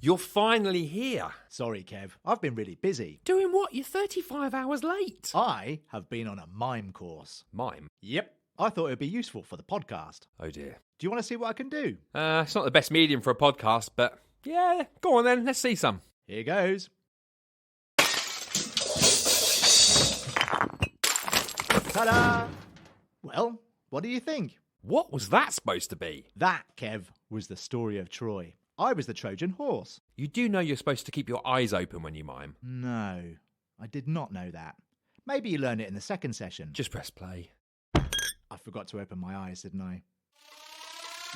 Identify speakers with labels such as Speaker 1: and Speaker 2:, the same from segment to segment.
Speaker 1: You're finally here.
Speaker 2: Sorry, Kev. I've been really busy.
Speaker 1: Doing what? You're 35 hours late.
Speaker 2: I have been on a mime course.
Speaker 1: Mime?
Speaker 2: Yep. I thought it would be useful for the podcast.
Speaker 1: Oh dear.
Speaker 2: Do you want to see what I can do?
Speaker 1: It's not the best medium for a podcast, but yeah, go on then. Let's see some.
Speaker 2: Here goes. Ta-da! Well, what do you think?
Speaker 1: What was that supposed to be?
Speaker 2: That, Kev, was the story of Troy. I was the Trojan horse.
Speaker 1: You do know you're supposed to keep your eyes open when you mime.
Speaker 2: No, I did not know that. Maybe you learned it in the second session.
Speaker 1: Just press play.
Speaker 2: I forgot to open my eyes, didn't I?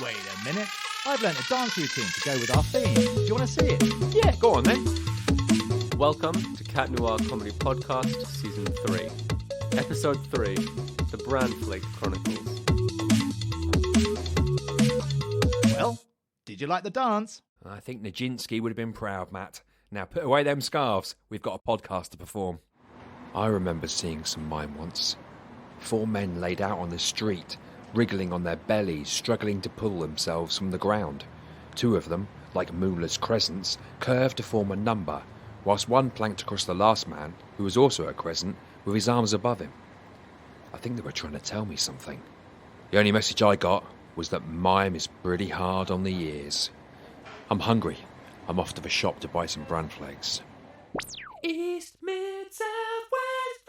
Speaker 2: Wait a minute. I've learnt a dance routine to go with our theme. Do you want to see it?
Speaker 1: Yeah, go on then.
Speaker 3: Welcome to Cat Noir Comedy Podcast, Season 3. Episode 3, The Flake Chronicles.
Speaker 2: Well, did you like the dance?
Speaker 1: I think Nijinsky would have been proud, Matt. Now put away them scarves. We've got a podcast to perform. I remember seeing some mime once. 4 men laid out on the street, wriggling on their bellies, struggling to pull themselves from the ground. 2 of them, like Mueller's crescents, curved to form a number, whilst one planked across the last man, who was also a crescent, with his arms above him. I think they were trying to tell me something. The only message I got was that mime is pretty hard on the ears. I'm hungry. I'm off to the shop to buy some bran flakes. East, Mid, South, West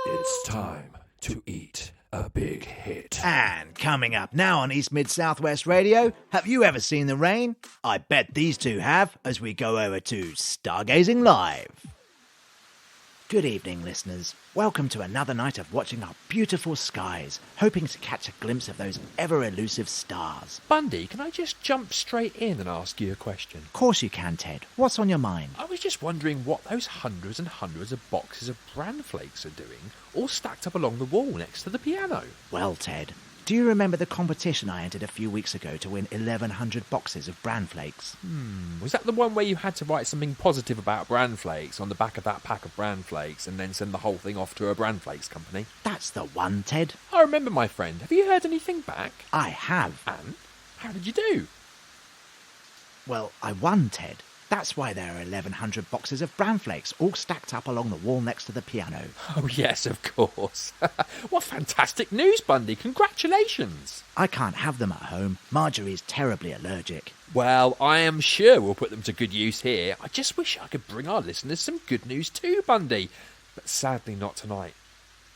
Speaker 1: Radio.
Speaker 4: It's time to eat a big hit.
Speaker 2: And coming up now on East Mid Southwest Radio, have you ever seen the rain? I bet these two have, as we go over to Stargazing Live. Good evening, listeners. Welcome to another night of watching our beautiful skies, hoping to catch a glimpse of those ever-elusive stars.
Speaker 1: Bundy, can I just jump straight in and ask you a question?
Speaker 2: Of course you can, Ted. What's on your mind?
Speaker 1: I was just wondering what those hundreds and hundreds of boxes of bran flakes are doing, all stacked up along the wall next to the piano.
Speaker 2: Well, Ted, do you remember the competition I entered a few weeks ago to win 1,100 boxes of bran flakes?
Speaker 1: Was that the one where you had to write something positive about bran flakes on the back of that pack of bran flakes and then send the whole thing off to a bran flakes company?
Speaker 2: That's the one, Ted.
Speaker 1: I remember, my friend. Have you heard anything back?
Speaker 2: I have.
Speaker 1: And? How did you do?
Speaker 2: Well, I won, Ted. That's why there are 1,100 boxes of bran flakes all stacked up along the wall next to the piano.
Speaker 1: Oh, yes, of course. What fantastic news, Bundy. Congratulations.
Speaker 2: I can't have them at home. Marjorie's terribly allergic.
Speaker 1: Well, I am sure we'll put them to good use here. I just wish I could bring our listeners some good news too, Bundy. But sadly not tonight.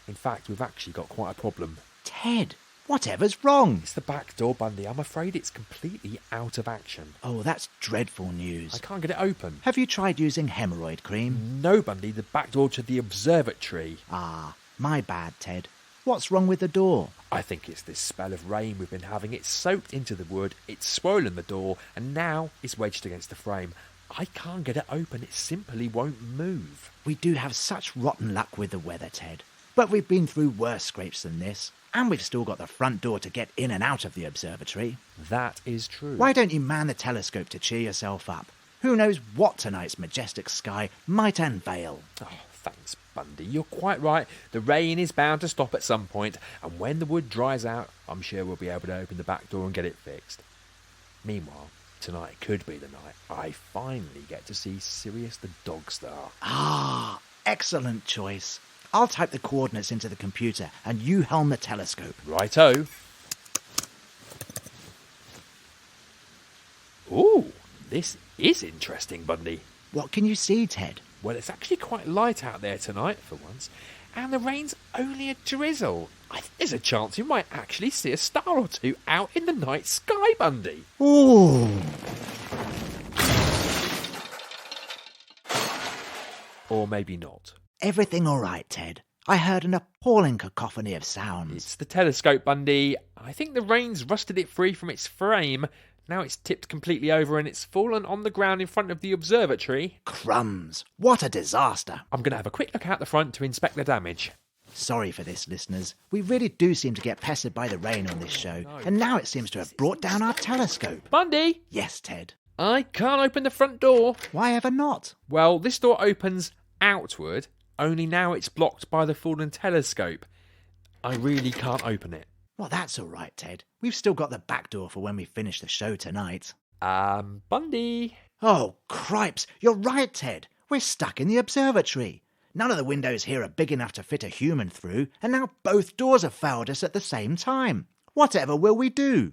Speaker 1: In fact, we've actually got quite a problem.
Speaker 2: Ted, whatever's wrong?
Speaker 1: It's the back door, Bundy. I'm afraid it's completely out of action.
Speaker 2: Oh, that's dreadful news.
Speaker 1: I can't get it open.
Speaker 2: Have you tried using hemorrhoid cream?
Speaker 1: No, Bundy. The back door to the observatory.
Speaker 2: Ah, my bad, Ted. What's wrong with the door?
Speaker 1: I think it's this spell of rain we've been having. It's soaked into the wood, it's swollen the door, and now it's wedged against the frame. I can't get it open. It simply won't move.
Speaker 2: We do have such rotten luck with the weather, Ted. But we've been through worse scrapes than this. And we've still got the front door to get in and out of the observatory.
Speaker 1: That is true.
Speaker 2: Why don't you man the telescope to cheer yourself up? Who knows what tonight's majestic sky might unveil?
Speaker 1: Oh, thanks, Bundy. You're quite right. The rain is bound to stop at some point, and when the wood dries out, I'm sure we'll be able to open the back door and get it fixed. Meanwhile, tonight could be the night I finally get to see Sirius the Dog Star.
Speaker 2: Ah, excellent choice. I'll type the coordinates into the computer and you helm the telescope.
Speaker 1: Righto. Ooh, this is interesting, Bundy.
Speaker 2: What can you see, Ted?
Speaker 1: Well, it's actually quite light out there tonight for once, and the rain's only a drizzle. I think there's a chance you might actually see a star or two out in the night sky, Bundy.
Speaker 2: Ooh.
Speaker 1: Or maybe not.
Speaker 2: Everything all right, Ted? I heard an appalling cacophony of sounds.
Speaker 1: It's the telescope, Bundy. I think the rain's rusted it free from its frame. Now it's tipped completely over and it's fallen on the ground in front of the observatory.
Speaker 2: Crumbs. What a disaster.
Speaker 1: I'm going to have a quick look out the front to inspect the damage.
Speaker 2: Sorry for this, listeners. We really do seem to get pestered by the rain on this show, and now it seems to have brought down our telescope.
Speaker 1: Bundy!
Speaker 2: Yes, Ted.
Speaker 1: I can't open the front door.
Speaker 2: Why ever not?
Speaker 1: Well, this door opens outward, only now it's blocked by the fallen telescope. I really can't open it.
Speaker 2: Well, that's all right, Ted. We've still got the back door for when we finish the show tonight.
Speaker 1: Bundy.
Speaker 2: Oh, cripes, you're right, Ted. We're stuck in the observatory. None of the windows here are big enough to fit a human through, and now both doors have failed us at the same time. Whatever will we do?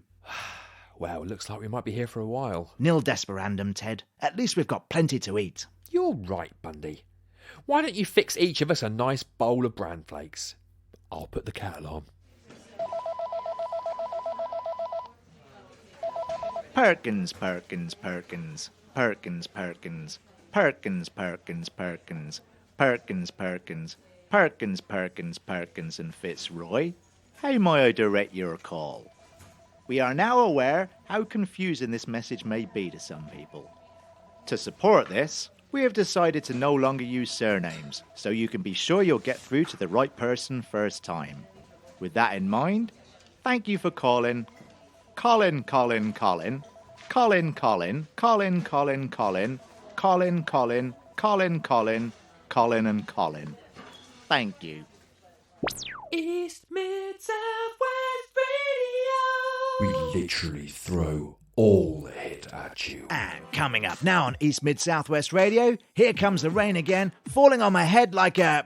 Speaker 1: Well, looks like we might be here for a while.
Speaker 2: Nil desperandum, Ted. At least we've got plenty to eat.
Speaker 1: You're right, Bundy. Why don't you fix each of us a nice bowl of bran flakes? I'll put the kettle on.
Speaker 2: Perkins, Perkins, Perkins. Perkins, Perkins. Perkins, Perkins, Perkins. Perkins, Perkins. Perkins, Perkins, Perkins and Fitzroy. How may I direct your call? We are now aware how confusing this message may be to some people. To support this, we have decided to no longer use surnames, so you can be sure you'll get through to the right person first time. With that in mind, thank you for calling Colin, Colin, Colin, Colin, Colin, Colin, Colin, Colin, Colin, Colin, Colin, Colin, Colin and Colin. Thank you.
Speaker 1: East, Mid, South, West Radio.
Speaker 4: We literally throw all the hit at you.
Speaker 2: And coming up now on East Mid Southwest Radio, here comes the rain again, falling on my head like a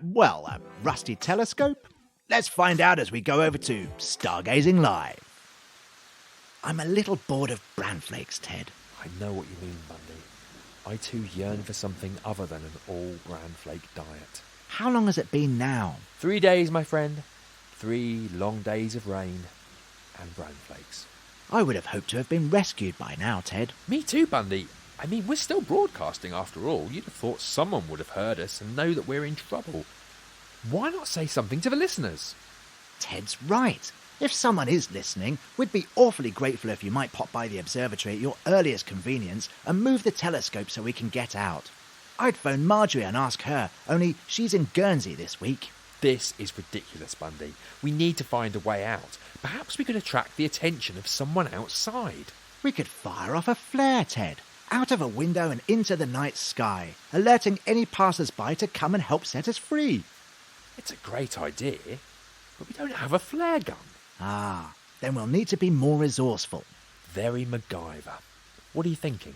Speaker 2: rusty telescope. Let's find out as we go over to Stargazing Live. I'm a little bored of bran flakes, Ted.
Speaker 1: I know what you mean, Bundy. I too yearn for something other than an all-bran flake diet.
Speaker 2: How long has it been now?
Speaker 1: 3 days, my friend. 3 long days of rain and bran flakes.
Speaker 2: I would have hoped to have been rescued by now, Ted.
Speaker 1: Me too, Bundy. I mean, we're still broadcasting after all. You'd have thought someone would have heard us and know that we're in trouble. Why not say something to the listeners?
Speaker 2: Ted's right. If someone is listening, we'd be awfully grateful if you might pop by the observatory at your earliest convenience and move the telescope so we can get out. I'd phone Marjorie and ask her, only she's in Guernsey this week.
Speaker 1: This is ridiculous, Bundy. We need to find a way out. Perhaps we could attract the attention of someone outside.
Speaker 2: We could fire off a flare, Ted, out of a window and into the night sky, alerting any passers-by to come and help set us free.
Speaker 1: It's a great idea, but we don't have a flare gun.
Speaker 2: Ah, then we'll need to be more resourceful.
Speaker 1: Very MacGyver. What are you thinking?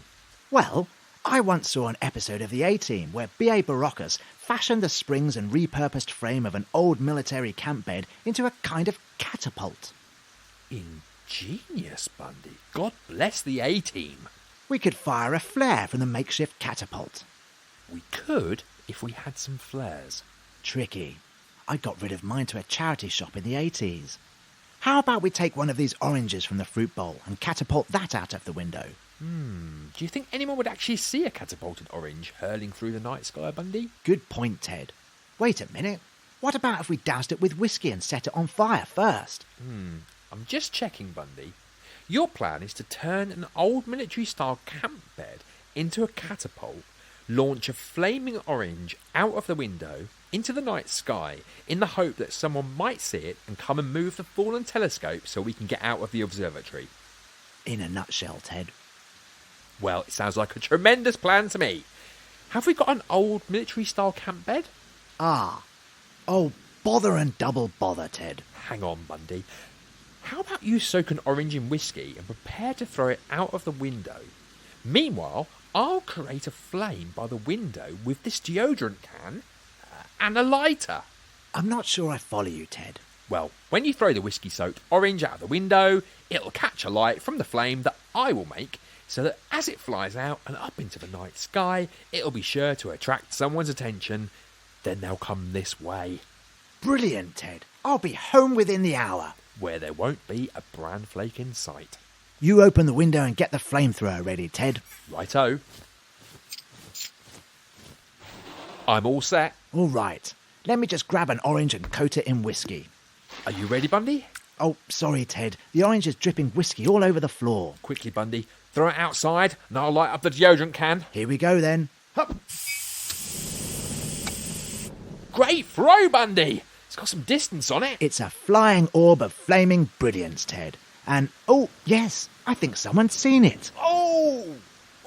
Speaker 2: Well, I once saw an episode of the A-Team where B.A. Baracus fashioned the springs and repurposed frame of an old military camp bed into a kind of catapult.
Speaker 1: Ingenious, Bundy. God bless the A-Team.
Speaker 2: We could fire a flare from the makeshift catapult.
Speaker 1: We could if we had some flares.
Speaker 2: Tricky. I got rid of mine to a charity shop in the 80s. How about we take one of these oranges from the fruit bowl and catapult that out of the window?
Speaker 1: Do you think anyone would actually see a catapulted orange hurling through the night sky, Bundy?
Speaker 2: Good point, Ted. Wait a minute. What about if we doused it with whiskey and set it on fire first?
Speaker 1: I'm just checking, Bundy. Your plan is to turn an old military-style camp bed into a catapult, launch a flaming orange out of the window into the night sky in the hope that someone might see it and come and move the fallen telescope so we can get out of the observatory.
Speaker 2: In a nutshell, Ted.
Speaker 1: Well, it sounds like a tremendous plan to me. Have we got an old military-style camp bed?
Speaker 2: Ah. Oh, bother and double bother, Ted.
Speaker 1: Hang on, Bundy. How about you soak an orange in whiskey and prepare to throw it out of the window? Meanwhile, I'll create a flame by the window with this deodorant can and a lighter.
Speaker 2: I'm not sure I follow you, Ted.
Speaker 1: Well, when you throw the whiskey-soaked orange out of the window, it'll catch a light from the flame that I will make, so that as it flies out and up into the night sky, it'll be sure to attract someone's attention. Then they'll come this way.
Speaker 2: Brilliant, Ted. I'll be home within the hour.
Speaker 1: Where there won't be a bran flake in sight.
Speaker 2: You open the window and get the flamethrower ready, Ted.
Speaker 1: Righto. I'm all set.
Speaker 2: All right. Let me just grab an orange and coat it in whiskey.
Speaker 1: Are you ready, Bundy?
Speaker 2: Oh, sorry, Ted. The orange is dripping whiskey all over the floor.
Speaker 1: Quickly, Bundy. Throw it outside and I'll light up the deodorant can.
Speaker 2: Here we go, then. Hup.
Speaker 1: Great throw, Bundy. It's got some distance on it.
Speaker 2: It's a flying orb of flaming brilliance, Ted. And, oh, yes, I think someone's seen it.
Speaker 1: Oh!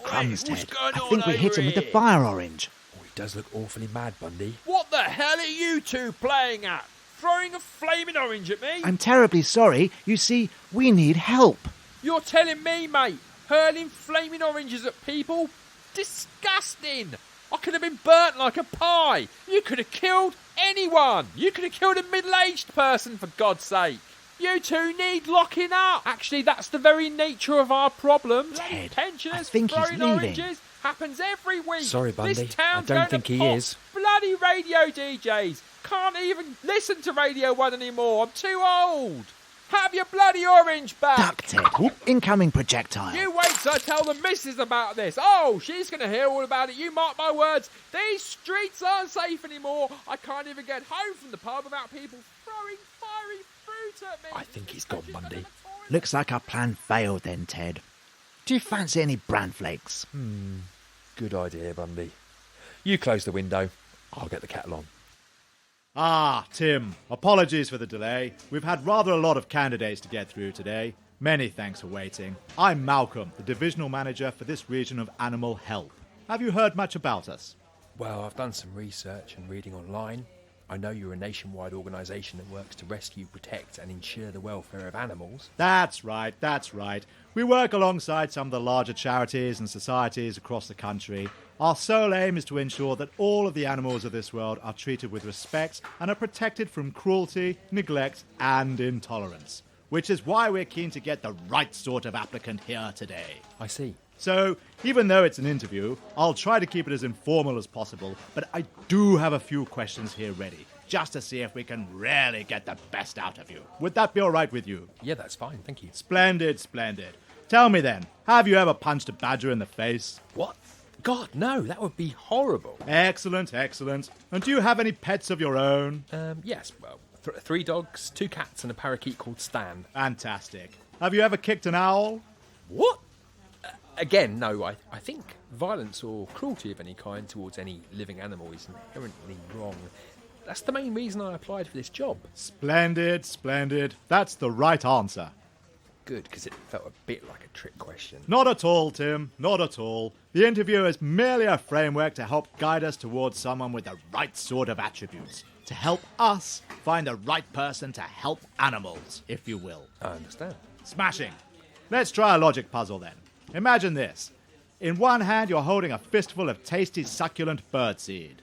Speaker 2: Crumbs,
Speaker 1: Wait, what's
Speaker 2: Ted.
Speaker 1: going
Speaker 2: I
Speaker 1: on
Speaker 2: think we hit
Speaker 1: over
Speaker 2: him with the
Speaker 1: here?
Speaker 2: fire orange.
Speaker 1: Oh, he does look awfully mad, Bundy.
Speaker 5: What the hell are you two playing at? Throwing a flaming orange at me?
Speaker 2: I'm terribly sorry. You see, we need help.
Speaker 5: You're telling me, mate. hurling flaming oranges at people. Disgusting! I could have been burnt like a pie. You could have killed anyone. You could have killed a middle-aged person, for God's sake. You two need locking up. Actually, that's the very nature of our problem.
Speaker 2: Ted,
Speaker 5: Pensioners
Speaker 2: I think he's
Speaker 5: throwing
Speaker 2: leaving.
Speaker 5: oranges happens every week.
Speaker 1: Sorry, Bundy.
Speaker 5: This town's
Speaker 1: I don't
Speaker 5: going
Speaker 1: think
Speaker 5: to
Speaker 1: he
Speaker 5: pop.
Speaker 1: is.
Speaker 5: Bloody radio DJs. Can't even listen to Radio 1 anymore. I'm too old. Have your bloody orange back.
Speaker 2: Duck, Ted. Incoming projectile.
Speaker 5: You wait till I tell the missus about this. Oh, she's going to hear all about it. You mark my words. These streets aren't safe anymore. I can't even get home from the pub without people throwing fiery fruit at me.
Speaker 1: I think he's gone, Bundy.
Speaker 2: Looks like our plan failed then, Ted. Do you fancy any bran flakes?
Speaker 1: Good idea, Bundy. You close the window. I'll get the kettle on.
Speaker 6: Ah, Tim, apologies for the delay. We've had rather a lot of candidates to get through today. Many thanks for waiting. I'm Malcolm, the divisional manager for this region of animal help. Have you heard much about us?
Speaker 1: Well, I've done some research and reading online. I know you're a nationwide organisation that works to rescue, protect and ensure the welfare of animals.
Speaker 6: That's right. We work alongside some of the larger charities and societies across the country. Our sole aim is to ensure that all of the animals of this world are treated with respect and are protected from cruelty, neglect and intolerance. Which is why we're keen to get the right sort of applicant here today.
Speaker 1: I see.
Speaker 6: So, even though it's an interview, I'll try to keep it as informal as possible, but I do have a few questions here ready, just to see if we can really get the best out of you. Would that be all right with you?
Speaker 1: Yeah, that's fine, thank you.
Speaker 6: Splendid. Tell me then, have you ever punched a badger in the face?
Speaker 1: What? God, no, that would be horrible.
Speaker 6: Excellent. And do you have any pets of your own?
Speaker 1: Yes, well, 3 dogs, 2 cats and a parakeet called Stan.
Speaker 6: Fantastic. Have you ever kicked an owl?
Speaker 1: What? Again, no, I think violence or cruelty of any kind towards any living animal is inherently wrong. That's the main reason I applied for this job.
Speaker 6: Splendid. That's the right answer.
Speaker 1: Good, because it felt a bit like a trick question.
Speaker 6: Not at all, Tim. Not at all. The interview is merely a framework to help guide us towards someone with the right sort of attributes. To help us find the right person to help animals, if you will.
Speaker 1: I understand.
Speaker 6: Smashing. Let's try a logic puzzle then. Imagine this. In one hand, you're holding a fistful of tasty, succulent birdseed.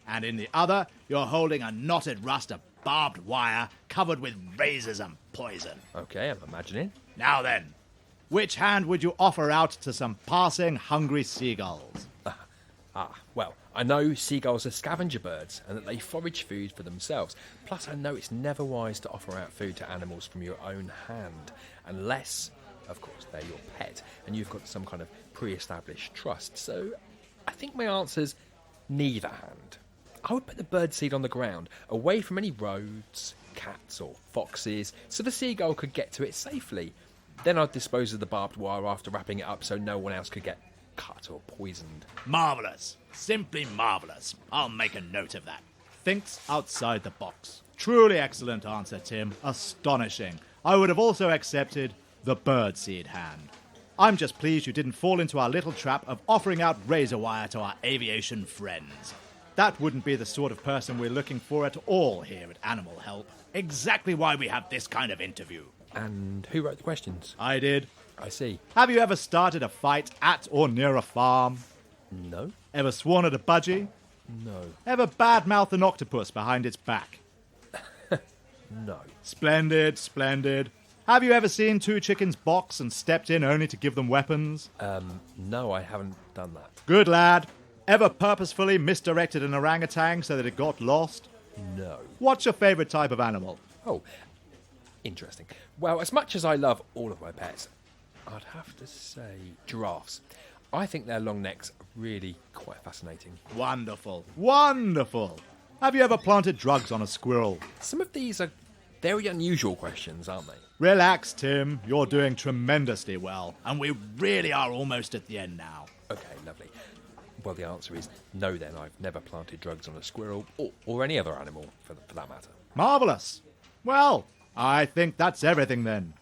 Speaker 6: And in the other, you're holding a knotted rust of barbed wire covered with razors and poison.
Speaker 1: Okay, I'm imagining.
Speaker 6: Now then, which hand would you offer out to some passing hungry seagulls?
Speaker 1: Well, I know seagulls are scavenger birds and that they forage food for themselves. Plus, I know it's never wise to offer out food to animals from your own hand, unless, of course, they're your pet and you've got some kind of pre-established trust. So, I think my answer's neither hand. I would put the birdseed on the ground, away from any roads, cats or foxes, so the seagull could get to it safely. Then I'd dispose of the barbed wire after wrapping it up so no one else could get cut or poisoned.
Speaker 2: Marvellous. Simply marvellous. I'll make a note of that.
Speaker 6: Thinks outside the box. Truly excellent answer, Tim. Astonishing. I would have also accepted the birdseed hand. I'm just pleased you didn't fall into our little trap of offering out razor wire to our aviation friends. That wouldn't be the sort of person we're looking for at all here at Animal Help.
Speaker 2: Exactly why we have this kind of interview.
Speaker 1: And who wrote the questions?
Speaker 6: I did.
Speaker 1: I see.
Speaker 6: Have you ever started a fight at or near a farm?
Speaker 1: No?
Speaker 6: Ever sworn at a budgie?
Speaker 1: No.
Speaker 6: Ever badmouthed an octopus behind its back?
Speaker 1: No.
Speaker 6: Splendid. Have you ever seen 2 chickens box and stepped in only to give them weapons?
Speaker 1: No, I haven't done that.
Speaker 6: Good lad. Ever purposefully misdirected an orangutan so that it got lost?
Speaker 1: No.
Speaker 6: What's your favourite type of animal?
Speaker 1: Oh, interesting. Well, as much as I love all of my pets, I'd have to say giraffes. I think their long necks are really quite fascinating.
Speaker 6: Wonderful. Have you ever planted drugs on a squirrel?
Speaker 1: Some of these are very unusual questions, aren't they?
Speaker 6: Relax, Tim. You're doing tremendously well.
Speaker 2: And we really are almost at the end now.
Speaker 1: Okay, lovely. Well, the answer is no then. I've never planted drugs on a squirrel or any other animal for that matter.
Speaker 6: Marvellous. Well, I think that's everything then.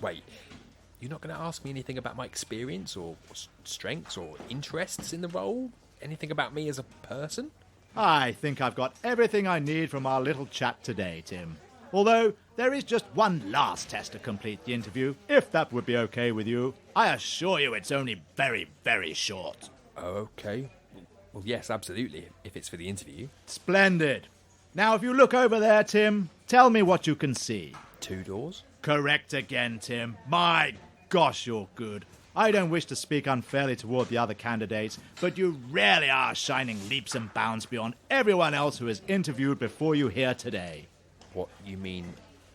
Speaker 1: Wait, you're not going to ask me anything about my experience or strengths or interests in the role? Anything about me as a person?
Speaker 6: I think I've got everything I need from our little chat today, Tim. Although, There is just one last test to complete the interview, if that would be okay with you. I assure you it's only very, very short.
Speaker 1: Okay. Well, yes, absolutely, if it's for the interview.
Speaker 6: Splendid. Now, if you look over there, Tim, tell me what you can see.
Speaker 1: 2 doors?
Speaker 6: Correct again, Tim. My gosh, you're good. I don't wish to speak unfairly toward the other candidates, but you really are shining leaps and bounds beyond everyone else who is interviewed before you here today.
Speaker 1: What, you mean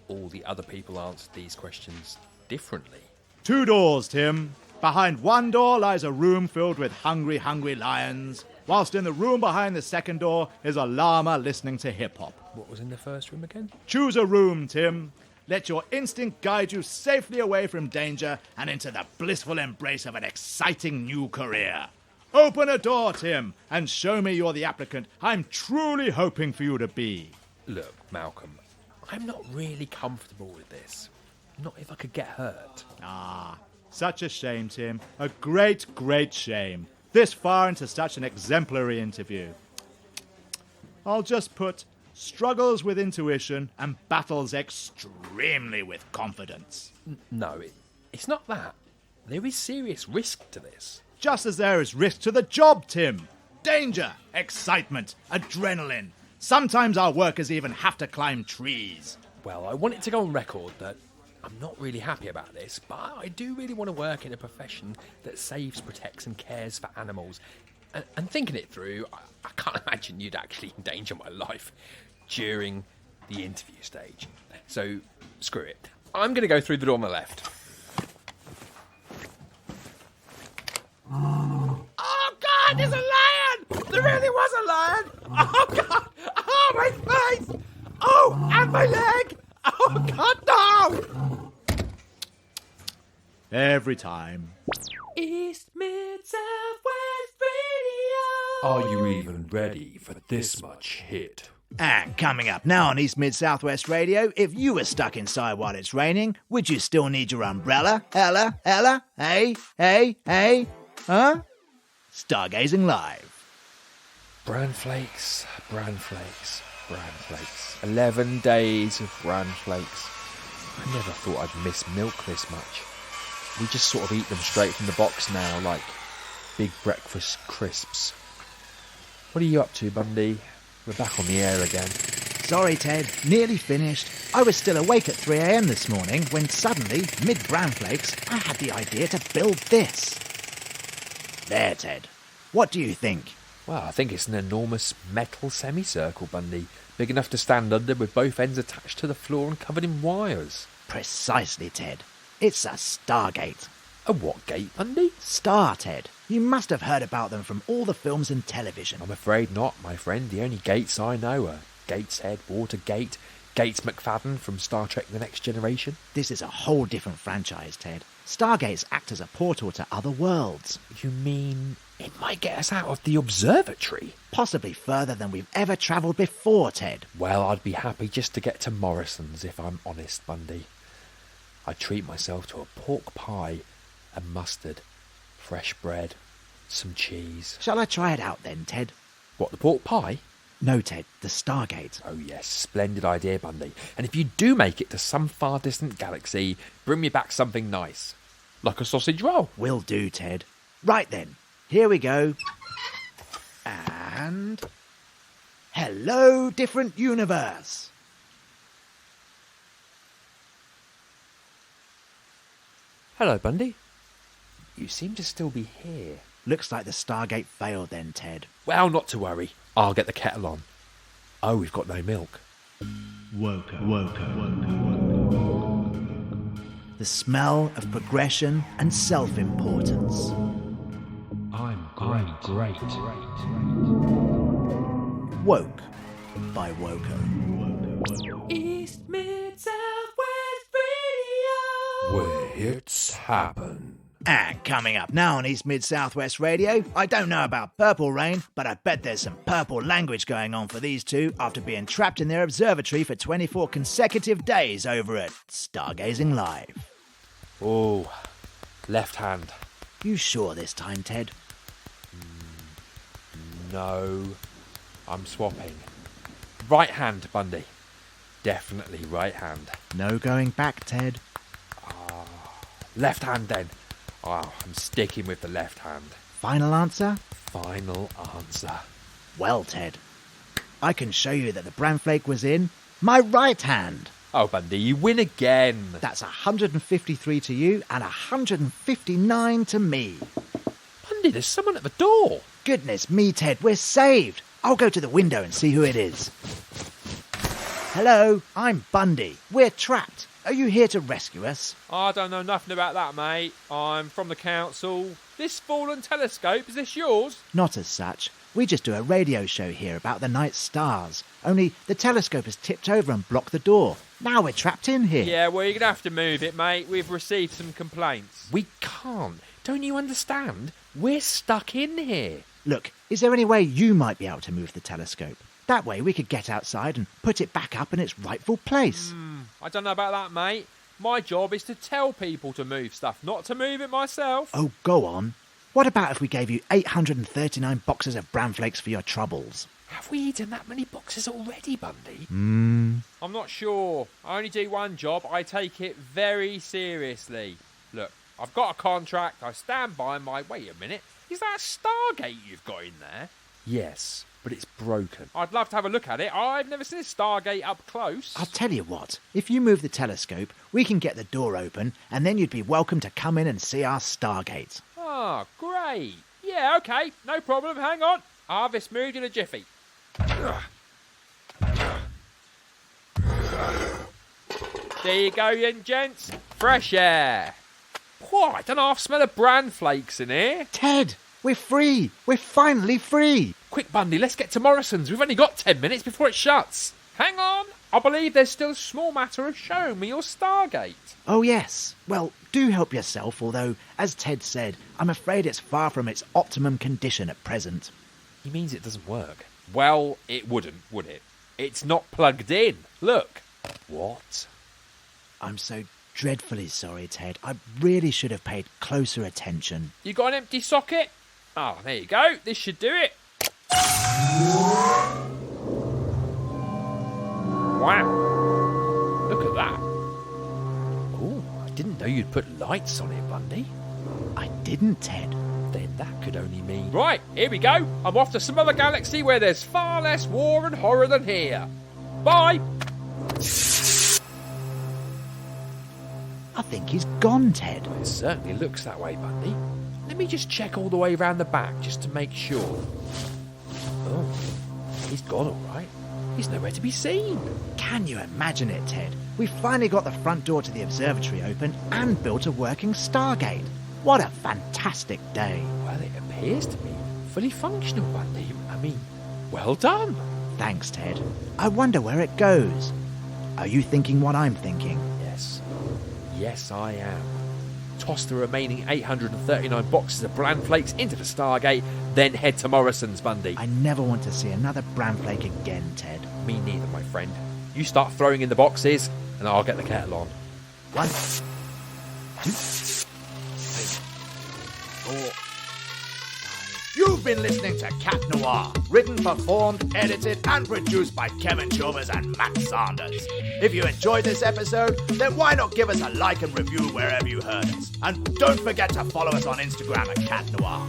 Speaker 1: all the other people answered these questions differently?
Speaker 6: 2 doors, Tim. Behind one door lies a room filled with hungry, hungry lions, whilst in the room behind the second door is a llama listening to hip-hop.
Speaker 1: What was in the first room again?
Speaker 6: Choose a room, Tim. Let your instinct guide you safely away from danger and into the blissful embrace of an exciting new career. Open a door, Tim, and show me you're the applicant I'm truly hoping for you to be.
Speaker 1: Look, Malcolm, I'm not really comfortable with this. Not if I could get hurt.
Speaker 6: Ah, such a shame, Tim. A great, great shame. This far into such an exemplary interview. I'll just put struggles with intuition and battles extremely with confidence.
Speaker 1: No, it's not that. There is serious risk to this.
Speaker 6: Just as there is risk to the job, Tim. Danger, excitement, adrenaline. Sometimes our workers even have to climb trees.
Speaker 1: Well, I want it to go on record that I'm not really happy about this, but I do really want to work in a profession that saves, protects and cares for animals. And thinking it through, I can't imagine you'd actually endanger my life during the interview stage. So, screw it. I'm going to go through the door on the left. Oh, God, there's a lion! There really was a lion! Oh, God! Oh, my face! Oh, and my leg! Oh, God, no!
Speaker 6: Every time.
Speaker 1: East, Mid, Southwest Radio!
Speaker 4: Are you even ready for this much hit?
Speaker 2: And coming up now on East Mid Southwest Radio, if you were stuck inside while it's raining, would you still need your umbrella? Ella? Hey? Huh? Stargazing Live.
Speaker 1: Bran flakes. 11 days of bran flakes. I never thought I'd miss milk this much. We just sort of eat them straight from the box now, like big breakfast crisps. What are you up to, Bundy? We're back on the air again.
Speaker 2: Sorry, Ted. Nearly finished. I was still awake at 3 a.m. this morning when suddenly, mid-bran flakes, I had the idea to build this. There, Ted. What do you think?
Speaker 1: Well, I think it's an enormous metal semicircle, Bundy. Big enough to stand under with both ends attached to the floor and covered in wires.
Speaker 2: Precisely, Ted. It's a Stargate.
Speaker 1: A what gate, Bundy?
Speaker 2: Star, Ted. You must have heard about them from all the films and television.
Speaker 1: I'm afraid not, my friend. The only gates I know are Gateshead, Watergate, Gates McFadden from Star Trek The Next Generation.
Speaker 2: This is a whole different franchise, Ted. Stargates act as a portal to other worlds.
Speaker 1: You mean it might get us out of the observatory?
Speaker 2: Possibly further than we've ever travelled before, Ted.
Speaker 1: Well, I'd be happy just to get to Morrison's, if I'm honest, Bundy. I'd treat myself to a pork pie and mustard, fresh bread, some cheese.
Speaker 2: Shall I try it out then, Ted?
Speaker 1: What, the pork pie?
Speaker 2: No, Ted, the Stargate.
Speaker 1: Oh yes, splendid idea, Bundy. And if you do make it to some far distant galaxy, bring me back something nice. Like a sausage roll.
Speaker 2: Will do, Ted. Right then, here we go. And... hello, different universe.
Speaker 1: Hello, Bundy. You seem to still be here.
Speaker 2: Looks like the Stargate failed then, Ted.
Speaker 1: Well, not to worry. I'll get the kettle on. Oh, we've got no milk.
Speaker 2: The smell of progression and self-importance.
Speaker 4: I'm great.
Speaker 2: Woke by Woko.
Speaker 1: East, Mid, Southwest Radio.
Speaker 4: Where hits happen.
Speaker 2: And coming up now on East Mid Southwest Radio, I don't know about Purple Rain, but I bet there's some purple language going on for these two after being trapped in their observatory for 24 consecutive days over at Stargazing Live.
Speaker 1: Oh, left hand.
Speaker 2: You sure this time, Ted?
Speaker 1: No, I'm swapping. Right hand, Bundy.
Speaker 5: Definitely right hand.
Speaker 2: No going back, Ted.
Speaker 5: Left hand then. Oh, I'm sticking with the left hand.
Speaker 2: Final answer?
Speaker 5: Final answer.
Speaker 2: Well, Ted, I can show you that the bran flake was in my right hand.
Speaker 5: Oh, Bundy, you win again.
Speaker 2: That's 153 to you and 159 to me.
Speaker 5: Bundy, there's someone at the door.
Speaker 2: Goodness me, Ted, we're saved. I'll go to the window and see who it is. Hello, I'm Bundy. We're trapped. Are you here to rescue us?
Speaker 5: I don't know nothing about that, mate. I'm from the council. This fallen telescope, is this yours?
Speaker 2: Not as such. We just do a radio show here about the night stars. Only the telescope has tipped over and blocked the door. Now we're trapped in here.
Speaker 5: Yeah, well, you're going to have to move it, mate. We've received some complaints.
Speaker 1: We can't. Don't you understand? We're stuck in here.
Speaker 2: Look, is there any way you might be able to move the telescope? That way we could get outside and put it back up in its rightful place.
Speaker 5: I don't know about that, mate. My job is to tell people to move stuff, not to move it myself.
Speaker 2: Oh, go on. What about if we gave you 839 boxes of bran flakes for your troubles?
Speaker 1: Have we eaten that many boxes already, Bundy?
Speaker 5: I'm not sure. I only do one job. I take it very seriously. Look, I've got a contract. I stand by my... Wait a minute. Is that a Stargate you've got in there?
Speaker 1: Yes, but it's broken.
Speaker 5: I'd love to have a look at it. I've never seen a Stargate up close.
Speaker 2: I'll tell you what, if you move the telescope, we can get the door open and then you'd be welcome to come in and see our Stargate.
Speaker 5: Oh, great. Yeah, OK. No problem. Hang on. I'll have this moved in a jiffy. There you go, then, gents. Fresh air. Whoa, I don't half smell of bran flakes in here.
Speaker 2: Ted, we're free. We're finally free.
Speaker 5: Quick, Bundy, let's get to Morrison's. We've only got 10 minutes before it shuts. Hang on. I believe there's still a small matter of showing me your Stargate.
Speaker 2: Oh, yes. Well, do help yourself, although, as Ted said, I'm afraid it's far from its optimum condition at present.
Speaker 1: He means it doesn't work.
Speaker 5: Well, it wouldn't, would it? It's not plugged in. Look.
Speaker 1: What?
Speaker 2: I'm so dreadfully sorry, Ted. I really should have paid closer attention.
Speaker 5: You got an empty socket? Oh, there you go. This should do it. Wow. Look at that.
Speaker 1: Oh, I didn't know you'd put lights on it, Bundy.
Speaker 2: I didn't, Ted.
Speaker 1: Then that could only mean...
Speaker 5: Right, here we go. I'm off to some other galaxy where there's far less war and horror than here. Bye.
Speaker 2: I think he's gone, Ted.
Speaker 1: It certainly looks that way, Bundy. Let me just check all the way around the back just to make sure. Oh, he's gone all right. He's nowhere to be seen.
Speaker 2: Can you imagine it, Ted? We finally got the front door to the observatory open and built a working Stargate. What a fantastic day.
Speaker 1: Well, it appears to be fully functional, Bundy. I mean, well done.
Speaker 2: Thanks, Ted. I wonder where it goes. Are you thinking what I'm thinking?
Speaker 1: Yes. Yes, I am. Toss the remaining 839 boxes of bran flakes into the Stargate, then head to Morrison's, Bundy.
Speaker 2: I never want to see another bran flake again, Ted.
Speaker 5: Me neither, my friend. You start throwing in the boxes, and I'll get the kettle on.
Speaker 2: 1, 2, 3, 4.
Speaker 6: You've been listening to Cat Noir, written, performed, edited, and produced by Kevin Chalmers and Matt Sanders. If you enjoyed this episode, then why not give us a like and review wherever you heard us? And don't forget to follow us on Instagram at Cat Noir.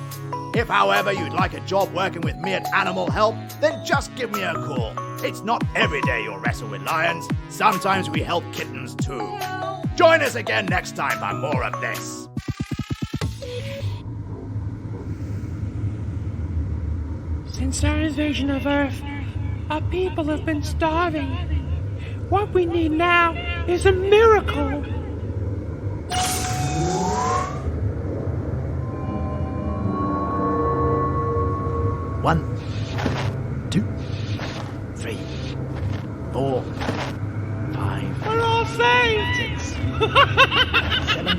Speaker 6: If, however, you'd like a job working with me at Animal Help, then just give me a call. It's not every day you'll wrestle with lions. Sometimes we help kittens too. Join us again next time for more of this.
Speaker 7: Since our invasion of Earth, our people have been starving. What we need now is a miracle.
Speaker 2: One, 2, 3, 4, 5.
Speaker 7: We're all saved.
Speaker 2: 6, 7.